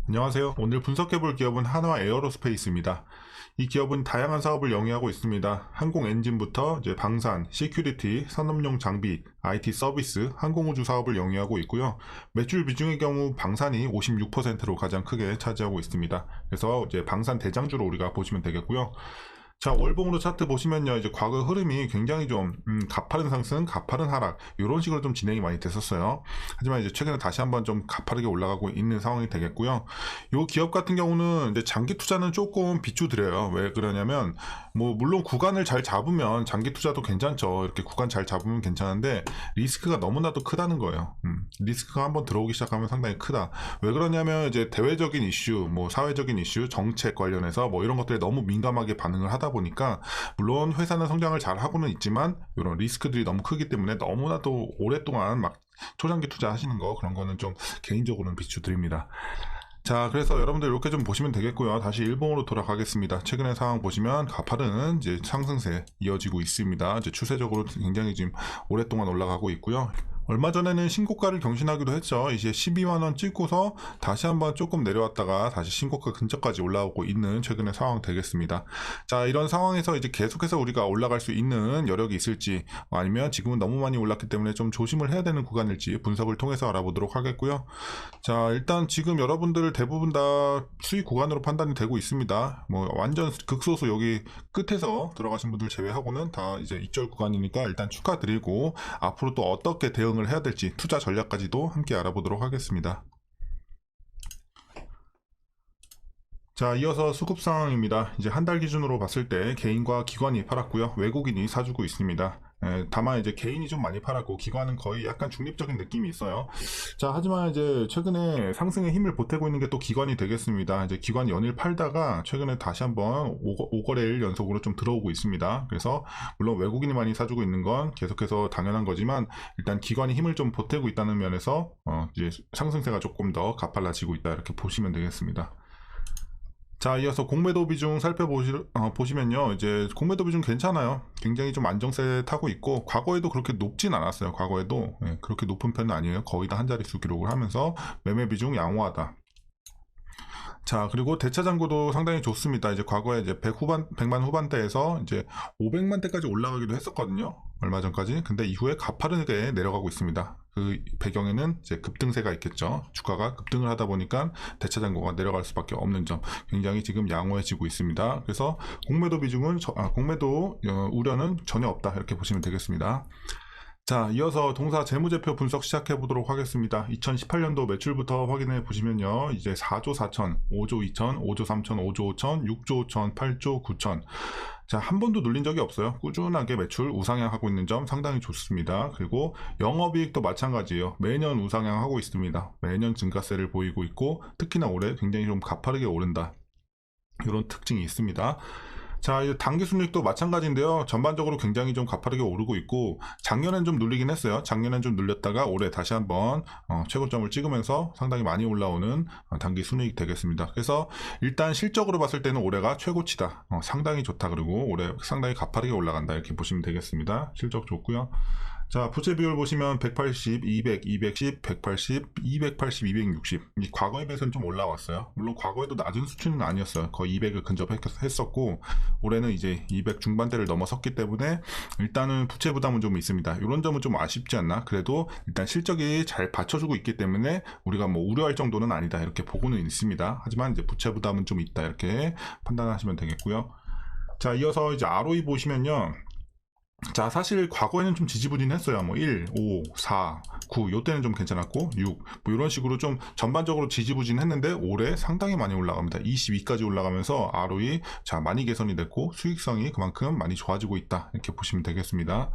안녕하세요. 오늘 분석해볼 기업은 한화 에어로스페이스입니다. 이 기업은 다양한 사업을 영위하고 있습니다. 항공 엔진부터 이제 방산, 시큐리티, 산업용 장비, IT 서비스, 항공우주 사업을 영위하고 있고요. 매출 비중의 경우 방산이 56%로 가장 크게 차지하고 있습니다. 그래서 이제 방산 대장주로 우리가 보시면 되겠고요. 자, 월봉으로 차트 보시면요, 이제 과거 흐름이 굉장히 좀 가파른 상승, 가파른 하락 이런 식으로 좀 진행이 많이 됐었어요. 하지만 이제 최근에 다시 한번 좀 가파르게 올라가고 있는 상황이 되겠고요. 요 기업 같은 경우는 이제 장기 투자는 조금 비추드려요. 왜 그러냐면 뭐 물론 구간을 잘 잡으면 장기 투자도 괜찮죠. 이렇게 구간 잘 잡으면 괜찮은데 리스크가 너무나도 크다는 거예요. 리스크가 한번 들어오기 시작하면 상당히 크다. 왜 그러냐면 이제 대외적인 이슈, 뭐 사회적인 이슈, 정책 관련해서 뭐 이런 것들에 너무 민감하게 반응을 하다 보니까 물론 회사는 성장을 잘 하고는 있지만 이런 리스크들이 너무 크기 때문에 너무나도 오랫동안 막 초장기 투자하시는 거 그런 거는 좀 개인적으로는 비추드립니다. 자, 그래서 여러분들 이렇게 좀 보시면 되겠고요. 다시 일봉으로 돌아가겠습니다. 최근의 상황 보시면 가파른 이제 상승세 이어지고 있습니다. 이제 추세적으로 굉장히 지금 오랫동안 올라가고 있고요. 얼마 전에는 신고가를 경신하기도 했죠. 이제 12만원 찍고서 다시 한번 조금 내려왔다가 다시 신고가 근처까지 올라오고 있는 최근의 상황 되겠습니다. 자, 이런 상황에서 이제 계속해서 우리가 올라갈 수 있는 여력이 있을지 아니면 지금은 너무 많이 올랐기 때문에 좀 조심을 해야 되는 구간일지 분석을 통해서 알아보도록 하겠고요. 자, 일단 지금 여러분들 대부분 다 수익 구간으로 판단이 되고 있습니다. 뭐 완전 극소수 여기 끝에서 들어가신 분들 제외하고는 다 이제 익절 구간이니까 일단 축하드리고 앞으로 또 어떻게 대응을 해야 될지 투자 전략까지도 함께 알아보도록 하겠습니다. 자, 이어서 수급 상황입니다. 이제 한 달 기준으로 봤을 때 개인과 기관이 팔았고요. 외국인이 사주고 있습니다. 다만 이제 개인이 좀 많이 팔았고 기관은 거의 약간 중립적인 느낌이 있어요. 자, 하지만 이제 최근에 상승의 힘을 보태고 있는 게 또 기관이 되겠습니다. 이제 기관이 연일 팔다가 최근에 다시 한번 5거래일 연속으로 좀 들어오고 있습니다. 그래서 물론 외국인이 많이 사주고 있는 건 계속해서 당연한 거지만 일단 기관이 힘을 좀 보태고 있다는 면에서 이제 상승세가 조금 더 가팔라지고 있다 이렇게 보시면 되겠습니다. 자, 이어서 공매도 비중 보시면요. 이제 공매도 비중 괜찮아요. 굉장히 좀 안정세 타고 있고, 과거에도 그렇게 높진 않았어요. 과거에도. 그렇게 높은 편은 아니에요. 거의 다 한 자릿수 기록을 하면서 매매 비중 양호하다. 자, 그리고 대차 잔고도 상당히 좋습니다. 이제 과거에 이제 100만 후반대에서 이제 500만 대까지 올라가기도 했었거든요. 얼마 전까지. 근데 이후에 가파르게 내려가고 있습니다. 그 배경에는 이제 급등세가 있겠죠. 주가가 급등을 하다 보니까 대차 잔고가 내려갈 수밖에 없는 점. 굉장히 지금 양호해지고 있습니다. 그래서 공매도 비중은 공매도 우려는 전혀 없다. 이렇게 보시면 되겠습니다. 자, 이어서 동사 재무제표 분석 시작해 보도록 하겠습니다. 2018년도 매출부터 확인해 보시면요. 이제 4조 4천, 5조 2천, 5조 3천, 5조 5천, 6조 5천, 8조 9천. 자, 한 번도 눌린 적이 없어요. 꾸준하게 매출 우상향하고 있는 점 상당히 좋습니다. 그리고 영업이익도 마찬가지예요. 매년 우상향하고 있습니다. 매년 증가세를 보이고 있고 특히나 올해 굉장히 좀 가파르게 오른다. 이런 특징이 있습니다. 자, 단기 순이익도 마찬가지인데요. 전반적으로 굉장히 좀 가파르게 오르고 있고 작년엔 좀 눌리긴 했어요. 작년엔 좀 눌렸다가 올해 다시 한번 최고점을 찍으면서 상당히 많이 올라오는 단기 순이익 되겠습니다. 그래서 일단 실적으로 봤을 때는 올해가 최고치다. 상당히 좋다. 그리고 올해 상당히 가파르게 올라간다. 이렇게 보시면 되겠습니다. 실적 좋고요. 자, 부채 비율 보시면 180, 200, 210, 180, 280, 260. 이 과거에 비해서는 좀 올라왔어요. 물론 과거에도 낮은 수준은 아니었어요. 거의 200을 근접했었고 올해는 이제 200 중반대를 넘어섰기 때문에 일단은 부채 부담은 좀 있습니다. 이런 점은 좀 아쉽지 않나? 그래도 일단 실적이 잘 받쳐주고 있기 때문에 우리가 뭐 우려할 정도는 아니다. 이렇게 보고는 있습니다. 하지만 이제 부채 부담은 좀 있다. 이렇게 판단하시면 되겠고요. 자, 이어서 이제 ROE 보시면요. 자, 사실 과거에는 좀 지지부진했어요. 뭐 1, 5, 4, 9 요때는 좀 괜찮았고 6, 뭐 이런 식으로 좀 전반적으로 지지부진했는데 올해 상당히 많이 올라갑니다. 22까지 올라가면서 ROE 자 많이 개선이 됐고 수익성이 그만큼 많이 좋아지고 있다. 이렇게 보시면 되겠습니다.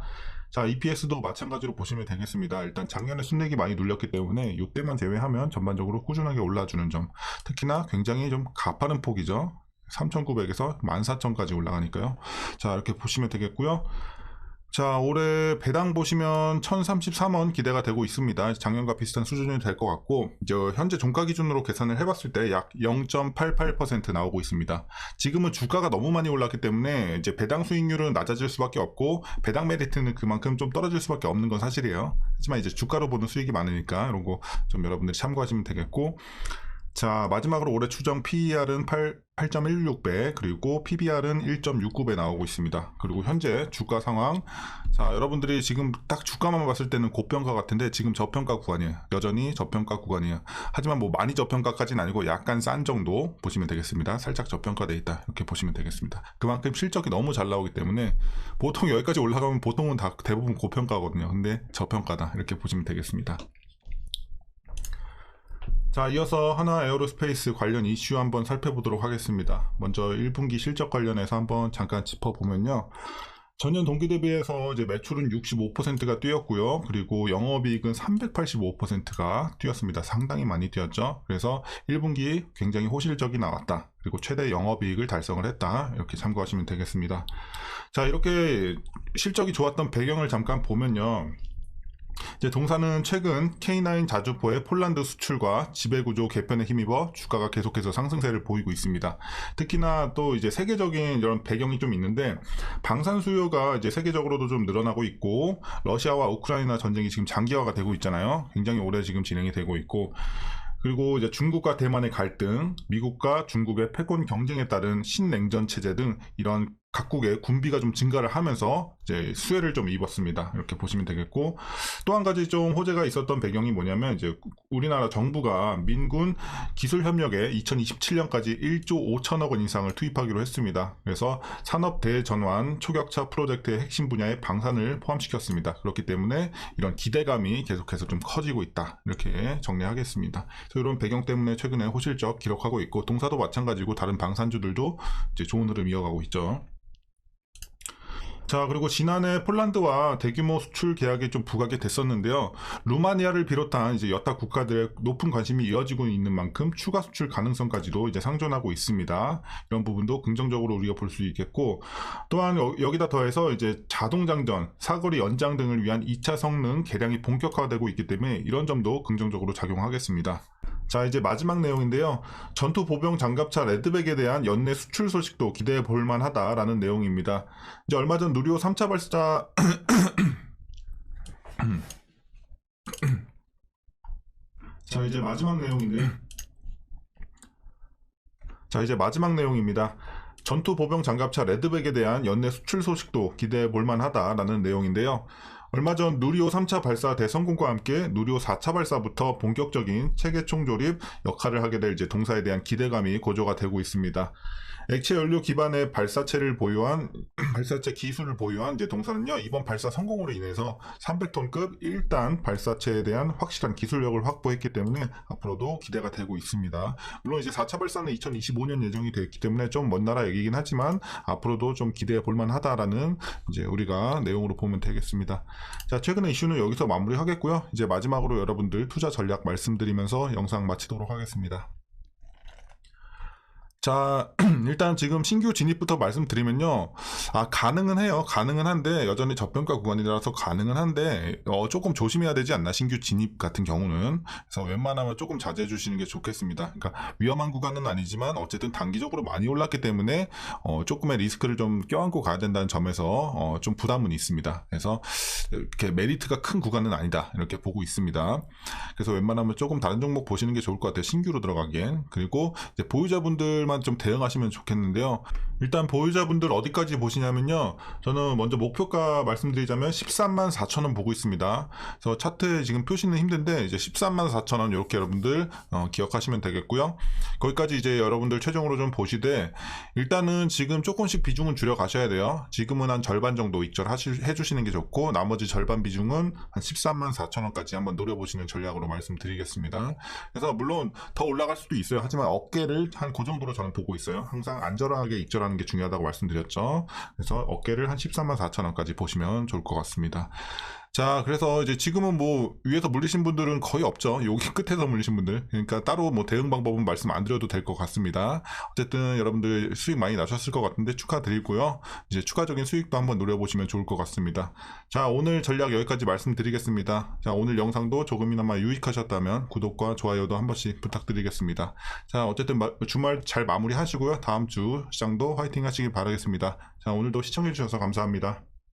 자, EPS도 마찬가지로 보시면 되겠습니다. 일단 작년에 순이익이 많이 눌렸기 때문에 이때만 제외하면 전반적으로 꾸준하게 올라주는 점. 특히나 굉장히 좀 가파른 폭이죠. 3,900에서 14,000까지 올라가니까요. 자, 이렇게 보시면 되겠고요. 자, 올해 배당 보시면 1033원 기대가 되고 있습니다. 작년과 비슷한 수준이 될 것 같고 이제 현재 종가 기준으로 계산을 해봤을 때 약 0.88% 나오고 있습니다. 지금은 주가가 너무 많이 올랐기 때문에 이제 배당 수익률은 낮아질 수밖에 없고 배당 메리트는 그만큼 좀 떨어질 수밖에 없는 건 사실이에요. 하지만 이제 주가로 보는 수익이 많으니까 이런 거 좀 여러분들이 참고하시면 되겠고 자, 마지막으로 올해 추정 PER은 8.16배, 그리고 PBR은 1.69배 나오고 있습니다. 그리고 현재 주가 상황. 자, 여러분들이 지금 딱 주가만 봤을 때는 고평가 같은데 지금 저평가 구간이에요. 여전히 저평가 구간이에요. 하지만 뭐 많이 저평가까지는 아니고 약간 싼 정도 보시면 되겠습니다. 살짝 저평가돼 있다. 이렇게 보시면 되겠습니다. 그만큼 실적이 너무 잘 나오기 때문에 보통 여기까지 올라가면 보통은 다 대부분 고평가거든요. 근데 저평가다. 이렇게 보시면 되겠습니다. 자, 이어서 하나 에어로스페이스 관련 이슈 한번 살펴보도록 하겠습니다. 먼저 1분기 실적 관련해서 한번 잠깐 짚어보면요. 전년 동기 대비해서 이제 매출은 65%가 뛰었고요. 그리고 영업이익은 385%가 뛰었습니다. 상당히 많이 뛰었죠. 그래서 1분기 굉장히 호실적이 나왔다. 그리고 최대 영업이익을 달성을 했다. 이렇게 참고하시면 되겠습니다. 자, 이렇게 실적이 좋았던 배경을 잠깐 보면요. 이제 동사는 최근 K9 자주포의 폴란드 수출과 지배구조 개편에 힘입어 주가가 계속해서 상승세를 보이고 있습니다. 특히나 또 이제 세계적인 이런 배경이 좀 있는데 방산 수요가 이제 세계적으로도 좀 늘어나고 있고 러시아와 우크라이나 전쟁이 지금 장기화가 되고 있잖아요. 굉장히 오래 지금 진행이 되고 있고 그리고 이제 중국과 대만의 갈등, 미국과 중국의 패권 경쟁에 따른 신냉전 체제 등 이런 각국의 군비가 좀 증가를 하면서 이제 수혜를 좀 입었습니다. 이렇게 보시면 되겠고 또 한 가지 좀 호재가 있었던 배경이 뭐냐면 이제 우리나라 정부가 민군 기술 협력에 2027년까지 1조 5천억 원 이상을 투입하기로 했습니다. 그래서 산업 대전환 초격차 프로젝트의 핵심 분야에 방산을 포함시켰습니다. 그렇기 때문에 이런 기대감이 계속해서 좀 커지고 있다. 이렇게 정리하겠습니다. 그래서 이런 배경 때문에 최근에 호실적 기록하고 있고 동사도 마찬가지고 다른 방산주들도 이제 좋은 흐름 이어가고 있죠. 자, 그리고 지난해 폴란드와 대규모 수출 계약이 좀 부각이 됐었는데요. 루마니아를 비롯한 이제 여타 국가들의 높은 관심이 이어지고 있는 만큼 추가 수출 가능성까지도 이제 상존하고 있습니다. 이런 부분도 긍정적으로 우리가 볼 수 있겠고, 또한 여기다 더해서 이제 자동 장전, 사거리 연장 등을 위한 2차 성능 개량이 본격화되고 있기 때문에 이런 점도 긍정적으로 작용하겠습니다. 자, 이제 마지막 내용인데요. 전투 보병 장갑차 레드백에 대한 연내 수출 소식도 기대해 볼 만하다라는 내용입니다. 이제 얼마 전 누리호 3차 발사 자, 이제 마지막 내용인데 자, 이제 마지막 내용입니다. 전투 보병 장갑차 레드백에 대한 연내 수출 소식도 기대해 볼 만하다라는 내용인데요. 얼마 전 누리호 3차 발사 대성공과 함께 누리호 4차 발사부터 본격적인 체계 총조립 역할을 하게 될 이제 동사에 대한 기대감이 고조가 되고 있습니다. 액체 연료 기반의 발사체를 보유한 발사체 기술을 보유한 이제 동사는요, 이번 발사 성공으로 인해서 300톤급 1단 발사체에 대한 확실한 기술력을 확보했기 때문에 앞으로도 기대가 되고 있습니다. 물론 이제 4차 발사는 2025년 예정이 되어 있기 때문에 좀 먼 나라 얘기긴 하지만 앞으로도 좀 기대해 볼 만하다라는 이제 우리가 내용으로 보면 되겠습니다. 자, 최근의 이슈는 여기서 마무리하겠고요. 이제 마지막으로 여러분들 투자 전략 말씀드리면서 영상 마치도록 하겠습니다. 자, 일단 지금 신규 진입부터 말씀드리면요. 가능은 해요. 가능은 한데, 여전히 저평가 구간이라서 가능은 한데, 조금 조심해야 되지 않나, 신규 진입 같은 경우는. 그래서 웬만하면 조금 자제해 주시는 게 좋겠습니다. 그러니까 위험한 구간은 아니지만, 어쨌든 단기적으로 많이 올랐기 때문에, 조금의 리스크를 좀 껴안고 가야 된다는 점에서, 좀 부담은 있습니다. 그래서, 이렇게 메리트가 큰 구간은 아니다. 이렇게 보고 있습니다. 그래서 웬만하면 조금 다른 종목 보시는 게 좋을 것 같아요. 신규로 들어가기엔. 그리고, 이제 보유자분들 좀 대응하시면 좋겠는데요. 일단 보유자분들 어디까지 보시냐면요. 저는 먼저 목표가 말씀드리자면 13만 4천 원 보고 있습니다. 그래서 차트에 지금 표시는 힘든데 이제 13만 4천 원 이렇게 여러분들 기억하시면 되겠고요. 거기까지 이제 여러분들 최종으로 좀 보시되 일단은 지금 조금씩 비중은 줄여 가셔야 돼요. 지금은 한 절반 정도 해주시는 게 좋고 나머지 절반 비중은 한 13만 4천 원까지 한번 노려보시는 전략으로 말씀드리겠습니다. 그래서 물론 더 올라갈 수도 있어요. 하지만 어깨를 한 그 정도로 저는 보고 있어요. 항상 안전하게 익절하는 게 중요하다고 말씀드렸죠. 그래서 어깨를 한 13만 4천 원까지 보시면 좋을 것 같습니다. 자, 그래서 이제 지금은 뭐 위에서 물리신 분들은 거의 없죠. 여기 끝에서 물리신 분들. 그러니까 따로 뭐 대응 방법은 말씀 안 드려도 될 것 같습니다. 어쨌든 여러분들 수익 많이 나셨을 것 같은데 축하드리고요. 이제 추가적인 수익도 한번 노려보시면 좋을 것 같습니다. 자, 오늘 전략 여기까지 말씀드리겠습니다. 자, 오늘 영상도 조금이나마 유익하셨다면 구독과 좋아요도 한 번씩 부탁드리겠습니다. 자, 어쨌든 주말 잘 마무리하시고요. 다음 주 시장도 화이팅 하시길 바라겠습니다. 자, 오늘도 시청해주셔서 감사합니다.